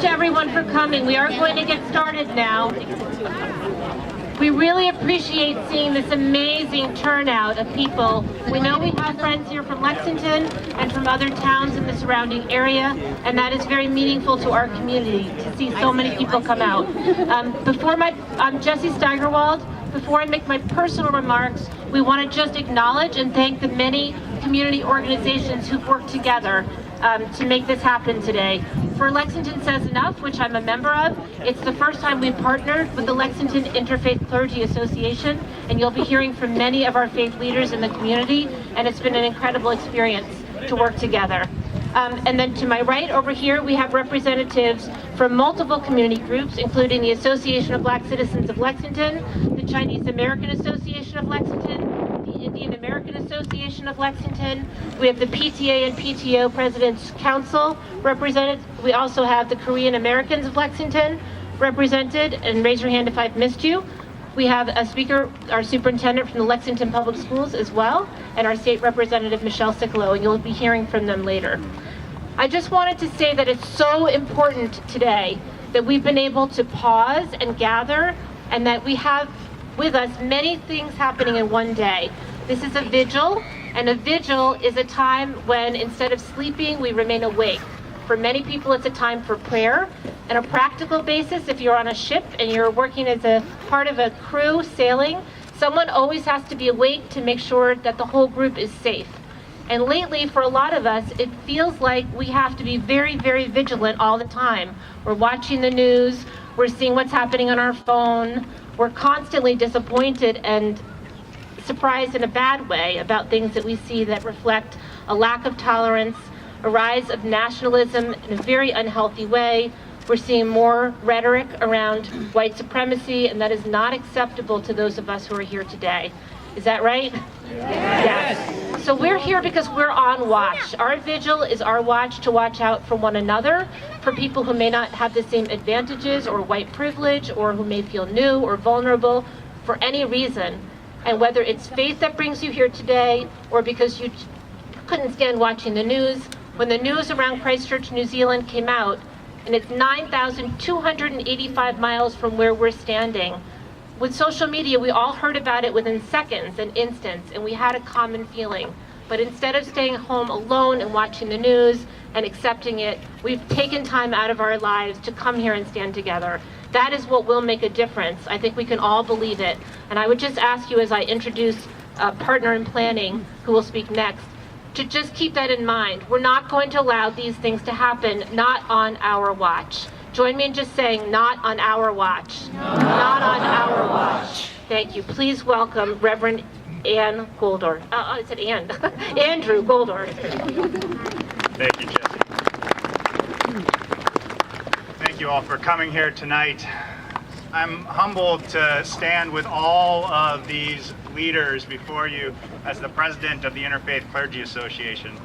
to everyone for coming. We are going to get started now. We really appreciate seeing this amazing turnout of people. We know we have friends here from Lexington and from other towns in the surrounding area, and that is very meaningful to our community to see so many people come out. I'm Jessie Steigerwald. Before I make my personal remarks, we want to just acknowledge and thank the many community organizations who've worked together to make this happen today. For Lexington Says Enough, which I'm a member of, it's the first time we've partnered with the Lexington Interfaith Clergy Association, and you'll be hearing from many of our faith leaders in the community, and it's been an incredible experience to work together. And then to my right over here, we have representatives from multiple community groups, including the Association of Black Citizens of Lexington, the Chinese American Association of Lexington, the Indian American Association of Lexington. We have the PTA and PTO President's Council represented. We also have the Korean Americans of Lexington represented, and raise your hand if I've missed you. We have a speaker, our superintendent from the Lexington Public Schools as well, and our state representative, Michelle Cicolo, and you'll be hearing from them later. I just wanted to say that it's so important today that we've been able to pause and gather, and that we have with us many things happening in one day. This is a vigil, and a vigil is a time when instead of sleeping, we remain awake. For many people, it's a time for prayer. On a practical basis, if you're on a ship and you're working as a part of a crew sailing, someone always has to be awake to make sure that the whole group is safe. And lately, for a lot of us, it feels like we have to be very, very vigilant all the time. We're watching the news, we're seeing what's happening on our phone, we're constantly disappointed and surprised in a bad way about things that we see that reflect a lack of tolerance, a rise of nationalism in a very unhealthy way. We're seeing more rhetoric around white supremacy, and that is not acceptable to those of us who are here today. Is that right? Yes. So we're here because we're on watch. Our vigil is our watch to watch out for one another, for people who may not have the same advantages or white privilege, or who may feel new or vulnerable for any reason. And whether it's faith that brings you here today, or because you couldn't stand watching the news, when the news around Christchurch, New Zealand came out, and it's 9,285 miles from where we're standing. With social media, we all heard about it within seconds and instants, and we had a common feeling. But instead of staying home alone and watching the news and accepting it, we've taken time out of our lives to come here and stand together. That is what will make a difference. I think we can all believe it. And I would just ask you, as I introduce a partner in planning who will speak next, to just keep that in mind. We're not going to allow these things to happen, not on our watch. Join me in just saying, not on our watch. Not on our watch. Thank you. Please welcome Reverend Ann Goldor. I said Ann. Andrew Goldor. Thank you, Jessie. Thank you all for coming here tonight. I'm humbled to stand with all of these leaders before you as the president of the Interfaith Clergy Association.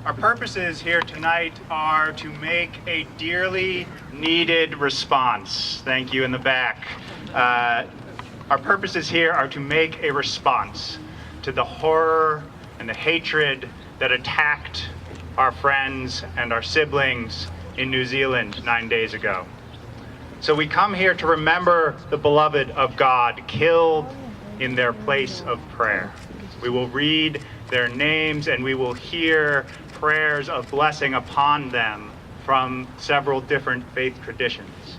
Our purposes here tonight are to make a dearly needed response. Thank you in the back. Our purposes here are to make a response to the horror and the hatred that attacked our friends and our siblings in New Zealand 9 days ago. So we come here to remember the beloved of God killed in their place of prayer. We will read their names and we will hear prayers of blessing upon them from several different faith traditions.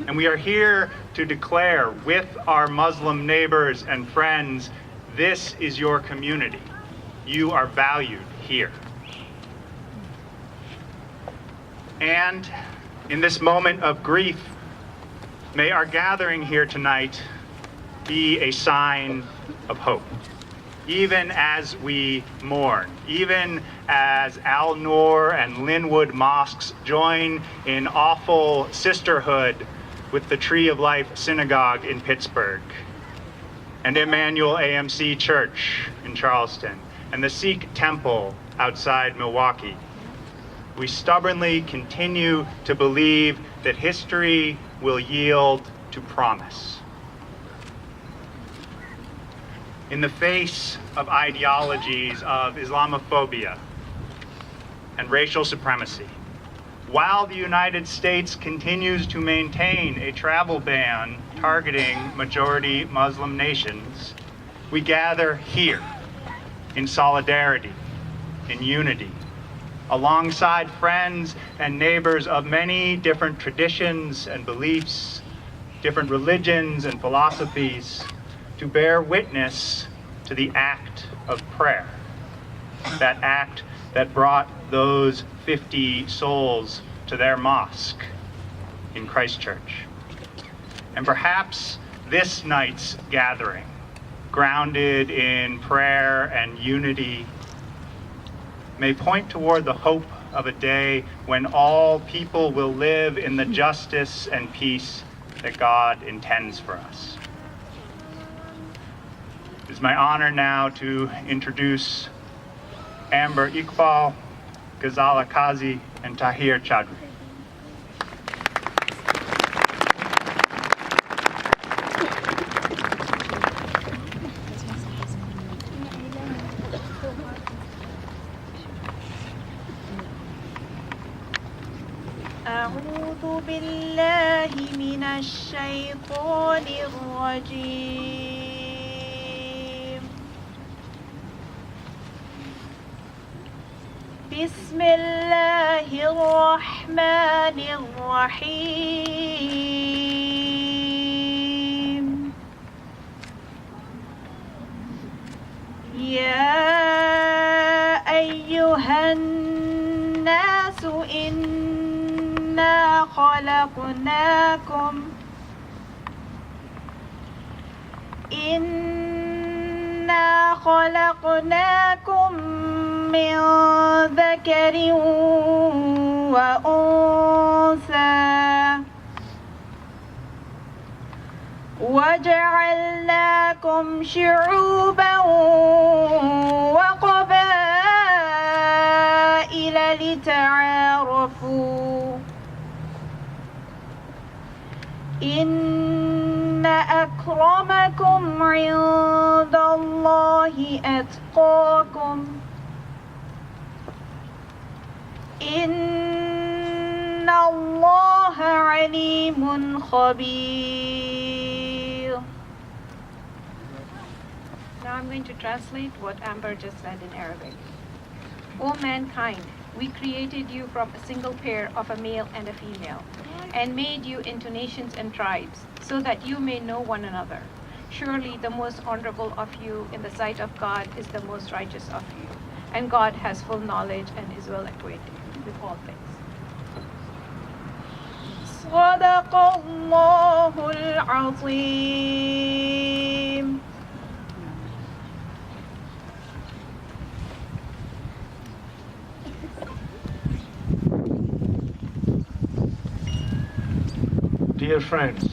And we are here to declare with our Muslim neighbors and friends, this is your community. You are valued here. And in this moment of grief, may our gathering here tonight be a sign of hope. Even as we mourn, even as Al Noor and Linwood mosques join in awful sisterhood with the Tree of Life Synagogue in Pittsburgh, and Emmanuel AMC Church in Charleston, and the Sikh Temple outside Milwaukee, we stubbornly continue to believe that history will yield to promise. In the face of ideologies of Islamophobia and racial supremacy, while the United States continues to maintain a travel ban targeting majority Muslim nations, we gather here in solidarity, in unity, alongside friends and neighbors of many different traditions and beliefs, different religions and philosophies, to bear witness to the act of prayer, that act that brought those 50 souls to their mosque in Christchurch. And perhaps this night's gathering, grounded in prayer and unity, may point toward the hope of a day when all people will live in the justice and peace that God intends for us. It is my honor now to introduce Amber Iqbal, Ghazala Kazi, and Tahir Chaudhry. أعوذ بالله من الشيطان الرجيم. بسم الله الرحمن الرحيم. يا أيها الناس إنا خلقناكم من ذكر وأنثى وجعلناكم شعوبا وقبائل لتعارفوا إن أكرمكم عند الله أتقاكم إن الله عليم خبير. Now I'm going to translate what Amber just said in Arabic. O mankind, we created you from a single pair of a male and a female, and made you into nations and tribes, so that you may know one another. Surely the most honorable of you in the sight of God is the most righteous of you, and God has full knowledge and is well acquainted with all things. صدق الله العظيم. Dear friends,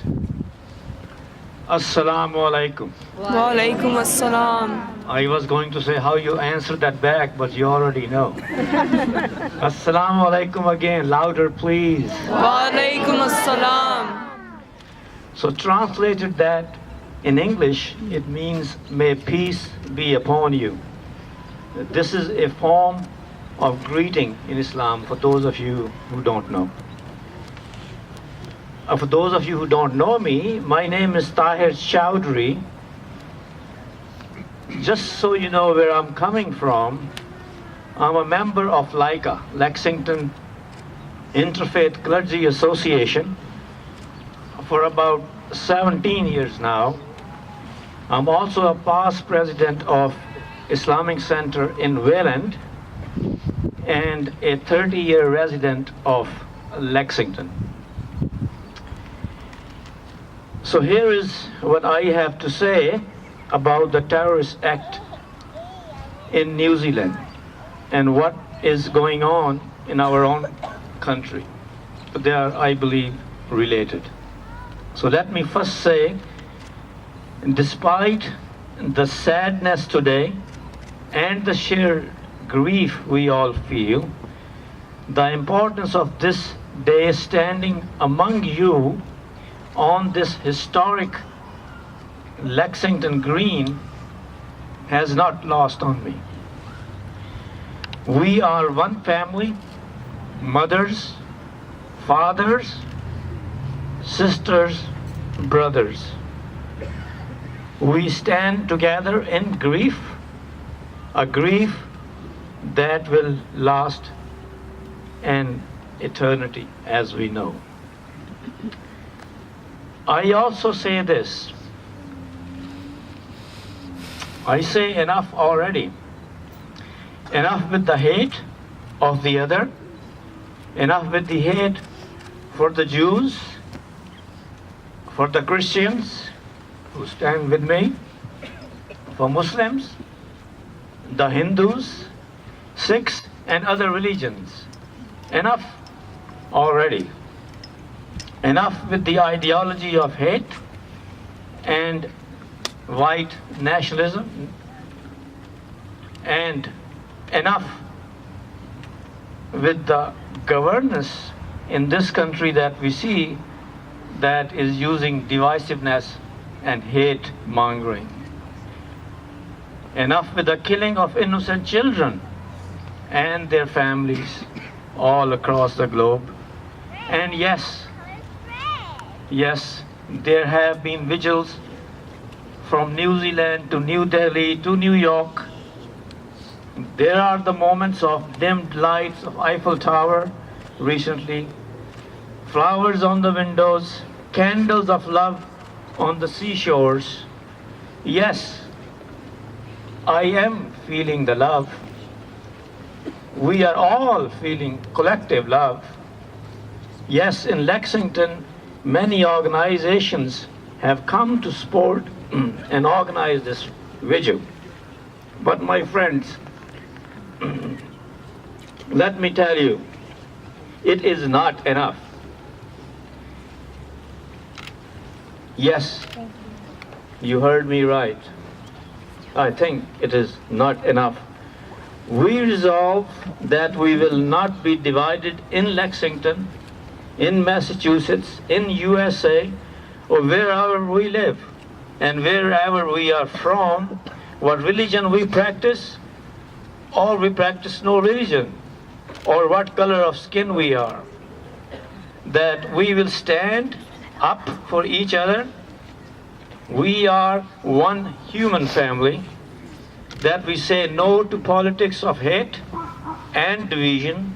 Assalamu alaikum. Wa alaikum assalam. I was going to say how you answered that back, but you already know. Assalamu alaikum again, louder please. Wa alaikum assalam. So translated that in English, it means may peace be upon you. This is a form of greeting in Islam for those of you who don't know. For those of you who don't know me, my name is Tahir Chaudhry. Just so you know where I'm coming from, I'm a member of LICA, Lexington Interfaith Clergy Association, for about 17 years now. I'm also a past president of Islamic Center in Wayland and a 30-year resident of Lexington. So here is what I have to say about the terrorist act in New Zealand and what is going on in our own country. They are, I believe, related. So let me first say, despite the sadness today and the sheer grief we all feel, the importance of this day standing among you on this historic Lexington Green has not lost on me. We are one family, mothers, fathers, sisters, brothers. We stand together in grief, a grief that will last an eternity, as we know. I also say this. I say enough already. Enough with the hate of the other. Enough with the hate for the Jews, for the Christians who stand with me, for Muslims, the Hindus, Sikhs, and other religions. Enough already. Enough with the ideology of hate and white nationalism, and enough with the governance in this country that we see that is using divisiveness and hate mongering. Enough with the killing of innocent children and their families all across the globe. And yes, there have been vigils from New Zealand to New Delhi to New York. There are the moments of dimmed lights of Eiffel Tower recently, flowers on the windows, candles of love on the seashores. Yes, I am feeling the love. We are all feeling collective love. Yes, in Lexington, many organizations have come to support and organize this vigil. But my friends, let me tell you, it is not enough. Yes, you heard me right. I think it is not enough. We resolve that we will not be divided in Lexington, in Massachusetts, in USA, or wherever we live, and wherever we are from, what religion we practice, or we practice no religion, or what color of skin we are, that we will stand up for each other. We are one human family, that we say no to politics of hate and division.